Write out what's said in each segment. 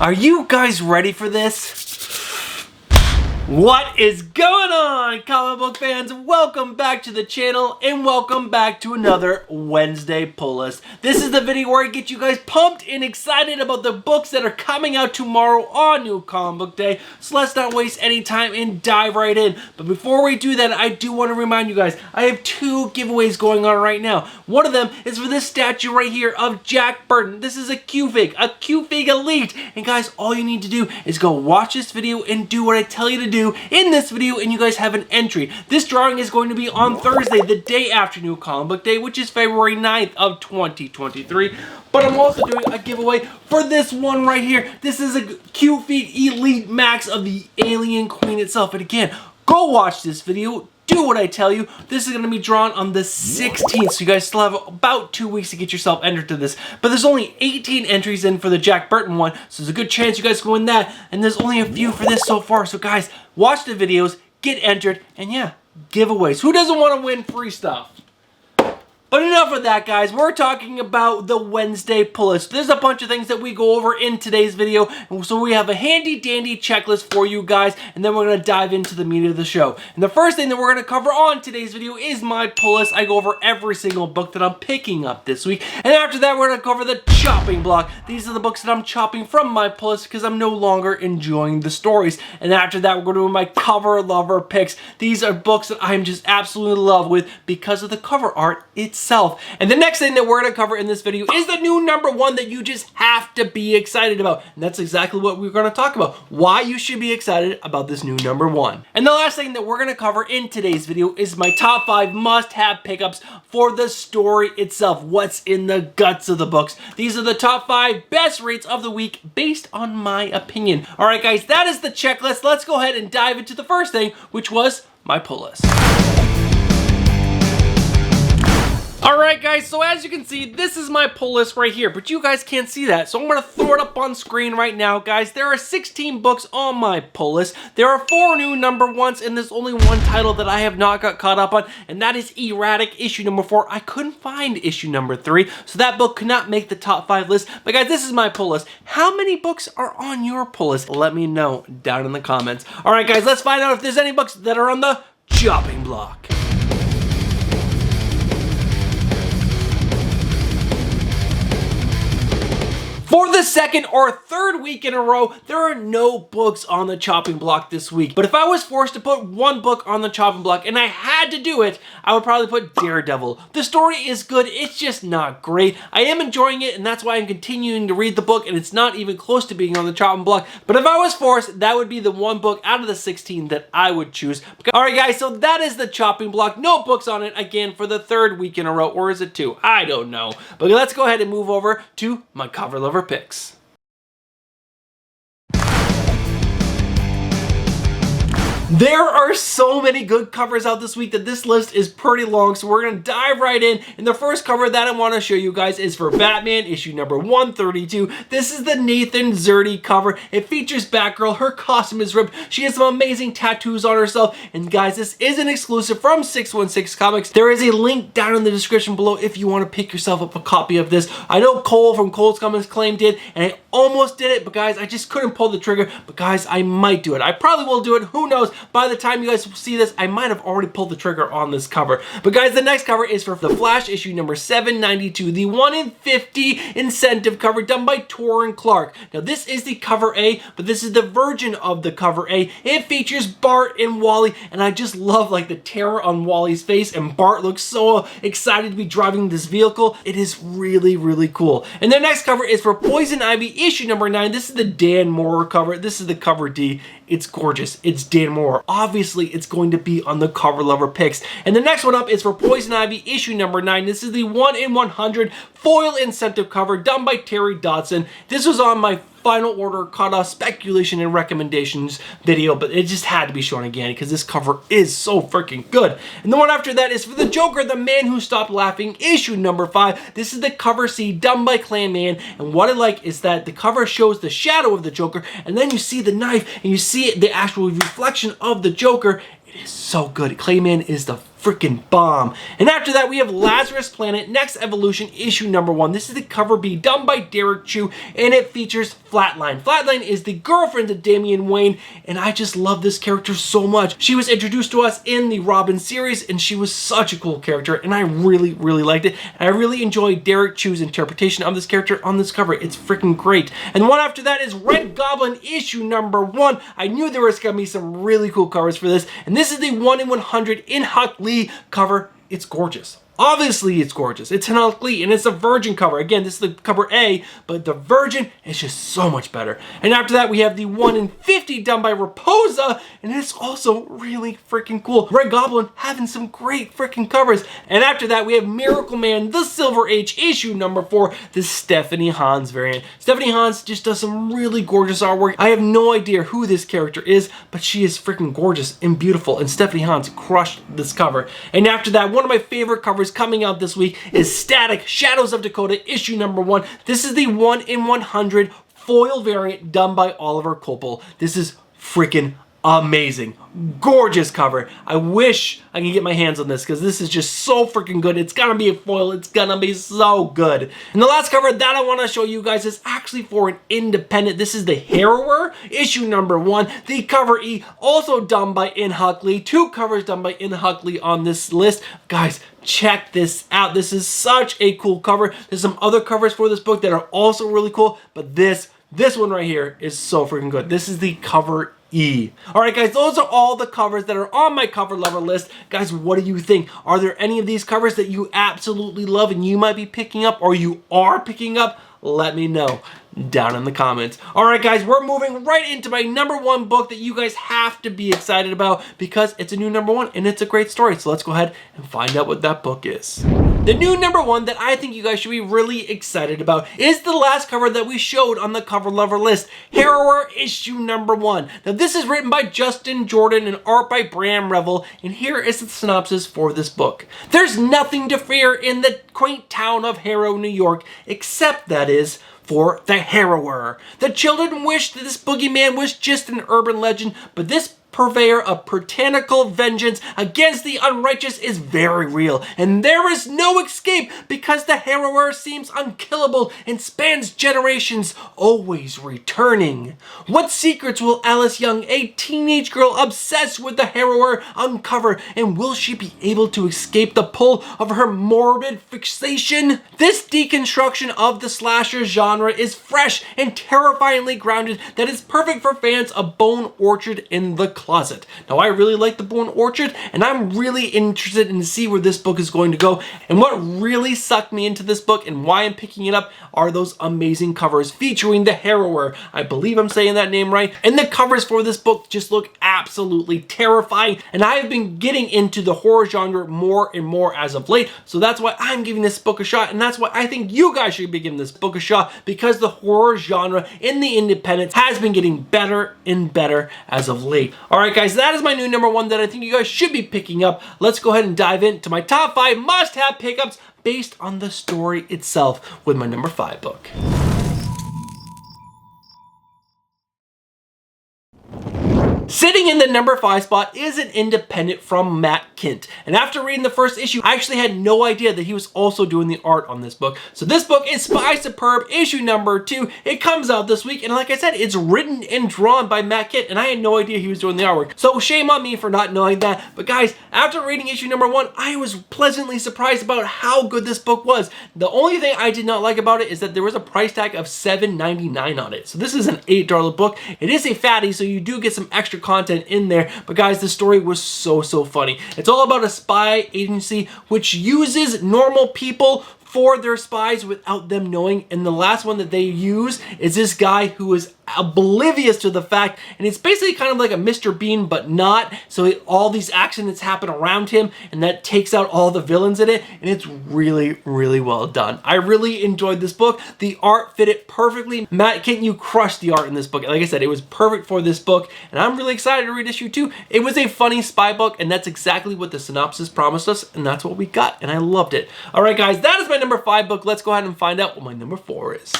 Are you guys ready for this? What is going on, comic book fans? Welcome back to the channel and welcome back to another Wednesday pull list. This is the video where I get you guys pumped and excited about the books that are coming out tomorrow on New Comic Book Day. So let's not waste any time and dive right in. But before we do that, I do want to remind you guys, I have two giveaways going on right now. One of them is for this statue right here of Jack Burton. This is a Q-Fig Elite. And guys, all you need to do is go watch this video and do what I tell you to do in this video, and you guys have an entry. This drawing is going to be on Thursday, the day after New Comic Book Day, which is February 9th of 2023. But I'm also doing a giveaway for this one right here. This is a Q-Fig Elite Max of the Alien Queen itself. And again, go watch this video. Do what I tell you. This is going to be drawn on the 16th, so you guys still have about 2 weeks to get yourself entered to this. But there's only 18 entries in for the Jack Burton one, so there's a good chance you guys can win that. And there's only a few for this so far. So guys, watch the videos, get entered, and yeah, giveaways. Who doesn't want to win free stuff? But enough of that, guys. We're talking about the Wednesday pull list. There's a bunch of things that we go over in today's video. So we have a handy dandy checklist for you guys, and then we're going to dive into the meat of the show. And the first thing that we're going to cover on today's video is my pull list. I go over every single book that I'm picking up this week. And after that, we're going to cover the chopping block. These are the books that I'm chopping from my pull list because I'm no longer enjoying the stories. And after that, we're going to do my cover lover picks. These are books that I'm just absolutely in love with because of the cover art itself. And the next thing that we're going to cover in this video is the new #1 that you just have to be excited about. And that's exactly what we're going to talk about. Why you should be excited about this new #1. And the last thing that we're going to cover in today's video is my top 5 must-have pickups for the story itself. What's in the guts of the books. These are the top 5 best rates of the week based on my opinion. Alright guys, that is the checklist. Let's go ahead and dive into the first thing, which was my pull list. Alright guys, so as you can see, this is my pull list right here, but you guys can't see that, so I'm going to throw it up on screen right now, guys. There are 16 books on my pull list. There are 4 new #1s, and there's only one title that I have not got caught up on, and that is Erratic issue #4. I couldn't find issue #3, so that book could not make the top 5 list. But guys, this is my pull list. How many books are on your pull list? Let me know down in the comments. Alright guys, let's find out if there's any books that are on the chopping block. For the second or third week in a row, there are no books on the chopping block this week. But if I was forced to put one book on the chopping block and I had to do it, I would probably put Daredevil. The story is good, it's just not great. I am enjoying it, and that's why I'm continuing to read the book, and it's not even close to being on the chopping block. But if I was forced, that would be the one book out of the 16 that I would choose. Alright guys, so that is the chopping block. No books on it again for the third week in a row, or is it 2? I don't know. But let's go ahead and move over to my cover lover picks. There are so many good covers out this week that this list is pretty long, so we're going to dive right in. And the first cover that I want to show you guys is for Batman issue #132. This is the Nathan Zerdy cover. It features Batgirl. Her costume is ripped. She has some amazing tattoos on herself. And guys, this is an exclusive from 616 Comics. There is a link down in the description below if you want to pick yourself up a copy of this. I know Cole from Cole's Comics claimed it, and I almost did it, but guys, I just couldn't pull the trigger. But guys, I might do it. I probably will do it. Who knows? By the time you guys see this, I might have already pulled the trigger on this cover. But guys, the next cover is for The Flash issue #792, the 1 in 50 incentive cover done by Torrin Clark. Now this is the cover A, but this is the version of the cover A. It features Bart and Wally, and I just love like the terror on Wally's face, and Bart looks so excited to be driving this vehicle. It is really, really cool. And the next cover is for Poison Ivy issue #9. This is the Dan Moore cover. This is the cover D. It's gorgeous. It's Dan Moore. Obviously, it's going to be on the cover lover picks. And the next one up is for Poison Ivy issue #9. This is the 1 in 100 foil incentive cover done by Terry Dodson. This was on my final order cut-off speculation and recommendations video, but it just had to be shown again because this cover is so freaking good. And the one after that is for the Joker, The Man Who Stopped Laughing, issue #5. This is the cover C done by Clayman, and what I like is that the cover shows the shadow of the Joker, and then you see the knife, and you see the actual reflection of the Joker. It is so good. Clayman is the freaking bomb. And after that, we have Lazarus Planet Next Evolution issue number 1. This is the cover B done by Derek Chu, and it features Flatline. Flatline is the girlfriend of Damian Wayne, and I just love this character so much. She was introduced to us in the Robin series, and she was such a cool character, and I really, really liked it. And I really enjoyed Derek Chu's interpretation of this character on this cover. It's freaking great. And the one after that is Red Goblin issue number 1. I knew there was going to be some really cool covers for this, and this is the 1 in 100 in Huck Lee cover. It's gorgeous. Obviously, it's gorgeous. It's an Huck Lee, and it's a Virgin cover. Again, this is the cover A, but the Virgin is just so much better. And after that, we have the 1 in 50 done by Raposa, and it's also really freaking cool. Red Goblin having some great freaking covers. And after that, we have Miracle Man, the Silver Age, issue number 4, the Stephanie Hans variant. Stephanie Hans just does some really gorgeous artwork. I have no idea who this character is, but she is freaking gorgeous and beautiful, and Stephanie Hans crushed this cover. And after that, one of my favorite covers coming out this week is Static Shadows of Dakota issue number 1. This is the 1 in 100 foil variant done by Oliver Kopel. This is freaking amazing. Gorgeous cover. I wish I could get my hands on this because this is just so freaking good. It's gonna be a foil. It's gonna be so good. And the last cover that I want to show you guys is actually for an independent. This is the Harrower issue number 1. The cover E, also done by In Huck Lee. 2 covers done by In Huck Lee on this list. Guys, check this out. This is such a cool cover. There's some other covers for this book that are also really cool, but this one right here is so freaking good. This is the cover E. Alright guys, those are all the covers that are on my cover lover list. Guys, what do you think? Are there any of these covers that you absolutely love and you might be picking up, or you are picking up? Let me know down in the comments. Alright guys, we're moving right into my number 1 book that you guys have to be excited about because it's a new number 1 and it's a great story. So let's go ahead and find out what that book is. The new number 1 that I think you guys should be really excited about is the last cover that we showed on the cover lover list, Harrower issue number 1. Now this is written by Justin Jordan and art by Bram Revel, and here is the synopsis for this book. There's nothing to fear in the quaint town of Harrow, New York, except that is for the Harrower. The children wish that this boogeyman was just an urban legend, but this purveyor of puritanical vengeance against the unrighteous is very real, and there is no escape because the Harrower seems unkillable and spans generations, always returning. What secrets will Alice Young, a teenage girl obsessed with the Harrower, uncover, and will she be able to escape the pull of her morbid fixation? This deconstruction of the slasher genre is fresh and terrifyingly grounded that is perfect for fans of Bone Orchard in the closet. Now I really like the Bone Orchard, and I'm really interested in to see where this book is going to go. And what really sucked me into this book and why I'm picking it up are those amazing covers featuring the Harrower. I believe I'm saying that name right. And the covers for this book just look absolutely terrifying, and I have been getting into the horror genre more and more as of late, so that's why I'm giving this book a shot, and that's why I think you guys should be giving this book a shot, because the horror genre in the independents has been getting better and better as of late. Alright guys, that is my new number 1 that I think you guys should be picking up. Let's go ahead and dive into my top 5 must-have pickups based on the story itself with my number 5 book. Sitting in the number 5 spot is an independent from Matt Kindt. And after reading the first issue, I actually had no idea that he was also doing the art on this book. So this book is Spy Superb issue number 2. It comes out this week, and like I said, it's written and drawn by Matt Kindt, and I had no idea he was doing the artwork. So shame on me for not knowing that. But guys, after reading issue number 1, I was pleasantly surprised about how good this book was. The only thing I did not like about it is that there was a price tag of $7.99 on it. So this is an $8 book. It is a fatty, so you do get some extra content in there, but guys, the story was so funny. It's all about a spy agency which uses normal people for their spies without them knowing, and the last one that they use is this guy who is oblivious to the fact, and it's basically kind of like a Mr. Bean but not, so all these accidents happen around him, and that takes out all the villains in it, and it's really well done. I really enjoyed this book. The art fitted perfectly. Matt Kindt, you crushed the art in this book. Like I said, it was perfect for this book, and I'm really excited to read issue 2. It was a funny spy book, and that's exactly what the synopsis promised us, and that's what we got, and I loved it. Alright guys, that is my number 5 book. Let's go ahead and find out what my number 4 is.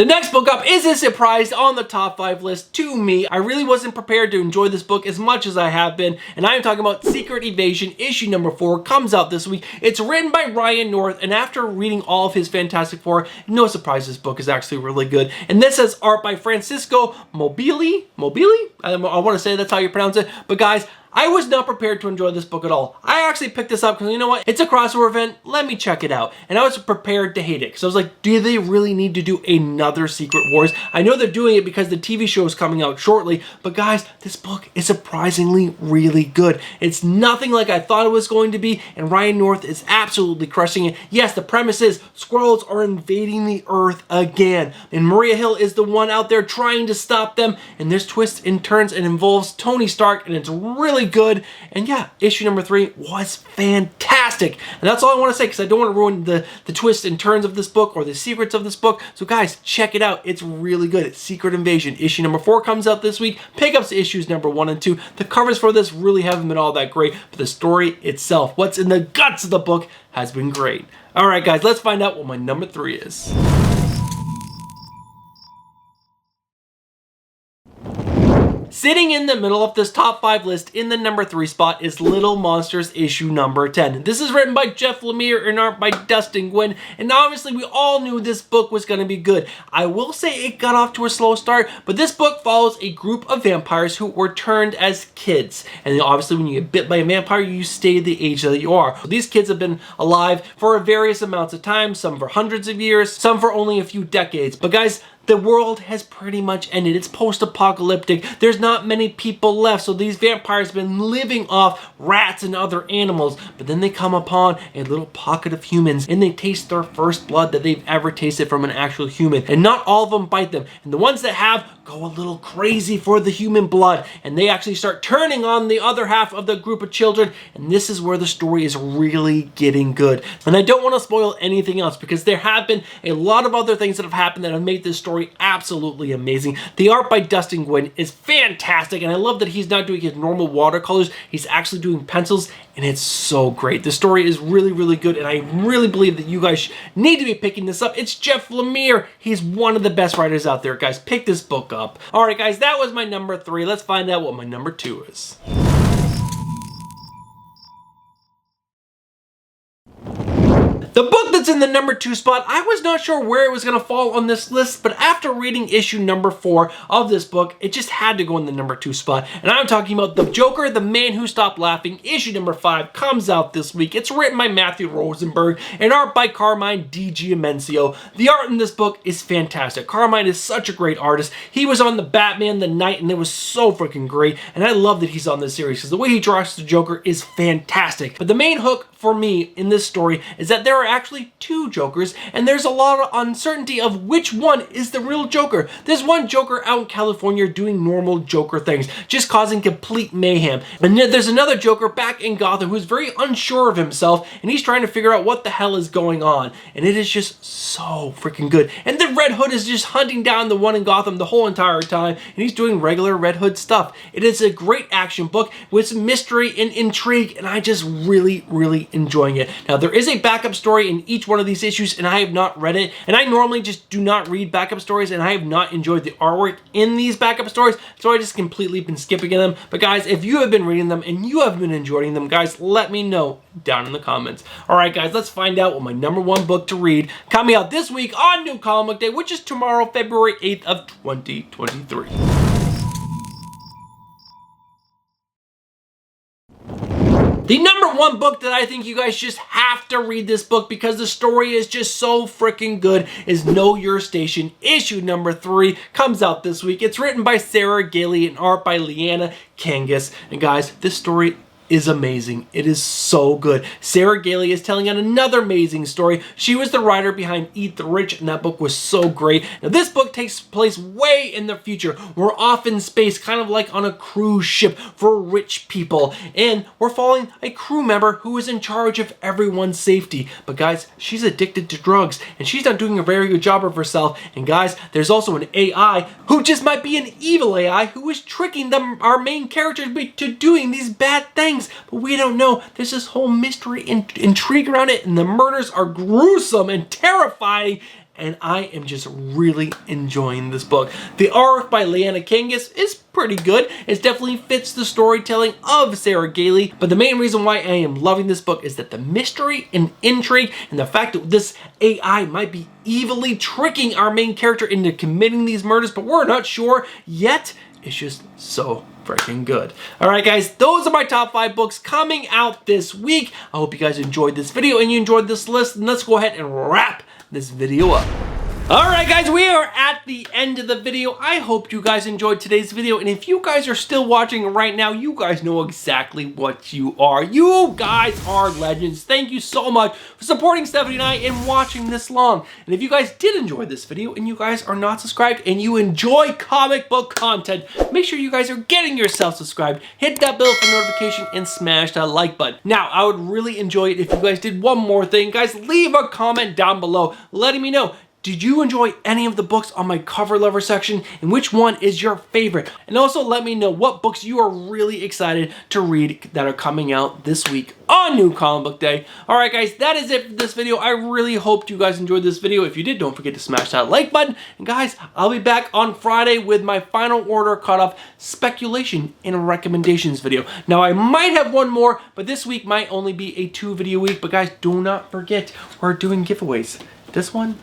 The next book up is a surprise on the top 5 list to me. I really wasn't prepared to enjoy this book as much as I have been, and I am talking about Secret Invasion, issue number 4, comes out this week. It's written by Ryan North, and after reading all of his Fantastic Four, no surprise this book is actually really good. And this has art by Francisco Mobili? I want to say that's how you pronounce it, but guys, I was not prepared to enjoy this book at all. I actually picked this up because, you know what, it's a crossover event, let me check it out. And I was prepared to hate it, because I was like, do they really need to do another Secret Wars? I know they're doing it because the TV show is coming out shortly, but guys, this book is surprisingly really good. It's nothing like I thought it was going to be, and Ryan North is absolutely crushing it. Yes, the premise is Skrulls are invading the Earth again, and Maria Hill is the one out there trying to stop them, and there's twists and turns and involves Tony Stark, and it's really good. And yeah, issue number 3 was fantastic, and that's all I want to say, because I don't want to ruin the twists and turns of this book or the secrets of this book. So guys, check it out, it's really good. It's Secret Invasion. Issue number 4 comes out this week. Pick up issues number 1 and 2. The covers for this really haven't been all that great, but the story itself, what's in the guts of the book, has been great. All right guys, let's find out what my number 3 is. Sitting in the middle of this top 5 list in the number 3 spot is Little Monsters issue number 10. This is written by Jeff Lemire and art by Dustin Nguyen, and obviously we all knew this book was going to be good. I will say it got off to a slow start, but this book follows a group of vampires who were turned as kids. And obviously when you get bit by a vampire, you stay the age that you are. So these kids have been alive for various amounts of time, some for hundreds of years, some for only a few decades. But guys, the world has pretty much ended. It's post-apocalyptic. There's not many people left, so these vampires have been living off rats and other animals, but then they come upon a little pocket of humans, and they taste their first blood that they've ever tasted from an actual human, and not all of them bite them, and the ones that have go a little crazy for the human blood, and they actually start turning on the other half of the group of children, and this is where the story is really getting good. And I don't want to spoil anything else, because there have been a lot of other things that have happened that have made this story absolutely amazing. The art by Dustin Nguyen is fantastic, and I love that he's not doing his normal watercolors, he's actually doing pencils, and it's so great. The story is really, really good, and I really believe that you guys need to be picking this up. It's Jeff Lemire. He's one of the best writers out there, guys. Pick this book up. All right, guys, that was my number 3. Let's find out what my number 2 is. The book that's in the number 2 spot, I was not sure where it was going to fall on this list, but after reading issue number 4 of this book, it just had to go in the number 2 spot. And I'm talking about The Joker, The Man Who Stopped Laughing. Issue number 5 comes out this week. It's written by Matthew Rosenberg and art by Carmine Di Giamencio. The art in this book is fantastic. Carmine is such a great artist. He was on the Batman The Knight, and it was so freaking great. And I love that he's on this series, because the way he draws the Joker is fantastic. But the main hook for me in this story is that there are actually 2 Jokers, and there's a lot of uncertainty of which one is the real Joker. There's one Joker out in California doing normal Joker things, just causing complete mayhem. And then there's another Joker back in Gotham who's very unsure of himself, and he's trying to figure out what the hell is going on. And it is just so freaking good. And the Red Hood is just hunting down the one in Gotham the whole entire time, and he's doing regular Red Hood stuff. It is a great action book with some mystery and intrigue, and I just really, really enjoying it. Now, there is a backup story in each one of these issues, and I have not read it, and I normally just do not read backup stories, and I have not enjoyed the artwork in these backup stories, so I just completely been skipping them. But guys, if you have been reading them and you have been enjoying them, guys, let me know down in the comments. Alright guys, let's find out what my number 1 book to read coming out this week on New Comic Day, which is tomorrow, February 8th of 2023. The number 1 book that I think you guys just have to read this book because the story is just so freaking good is Know Your Station. Issue number 3 comes out this week. It's written by Sarah Gailey and art by Liana Kangas. And guys, this story is amazing. It is so good. Sarah Gailey is telling another amazing story. She was the writer behind Eat the Rich, and that book was so great. Now, this book takes place way in the future. We're off in space, kind of like on a cruise ship for rich people, and we're following a crew member who is in charge of everyone's safety. But guys, she's addicted to drugs, and she's not doing a very good job of herself. And guys, there's also an AI who just might be an evil AI who is tricking our main characters to doing these bad things. But we don't know. There's this whole mystery and intrigue around it, and the murders are gruesome and terrifying. and I am just really enjoying this book. The artwork by Leanna Kangas is pretty good. It definitely fits the storytelling of Sarah Gailey, but the main reason why I am loving this book is that the mystery and intrigue and the fact that this AI might be evilly tricking our main character into committing these murders, but we're not sure yet. It's just so freaking good. Alright guys, those are my top 5 books coming out this week. I hope you guys enjoyed this video and you enjoyed this list, and let's go ahead and wrap this video up. Alright guys, we are at the end of the video. I hope you guys enjoyed today's video, and if you guys are still watching right now, you guys know exactly what you are. You guys are legends. Thank you so much for supporting Stephanie and I and watching this long. And if you guys did enjoy this video and you guys are not subscribed and you enjoy comic book content, make sure you guys are getting yourself subscribed, hit that bell for notification, and smash that like button. Now, I would really enjoy it if you guys did one more thing. Guys, leave a comment down below letting me know, did you enjoy any of the books on my cover lover section, and which one is your favorite? And also let me know what books you are really excited to read that are coming out this week on New Comic Book Day. Alright guys, that is it for this video. I really hope you guys enjoyed this video. If you did, don't forget to smash that like button. And guys, I'll be back on Friday with my final order cutoff speculation and recommendations video. Now I might have one more, but this week might only be a 2-video week. But guys, do not forget, we're doing giveaways. This one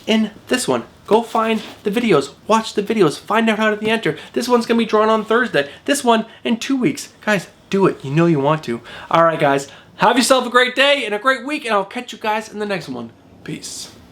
and this one. Go find the videos, watch the videos, find out how to enter. This one's gonna be drawn on Thursday. This one in 2 weeks. Guys, do it. You know you want to. All right, guys. Have yourself a great day and a great week, and I'll catch you guys in the next one. Peace.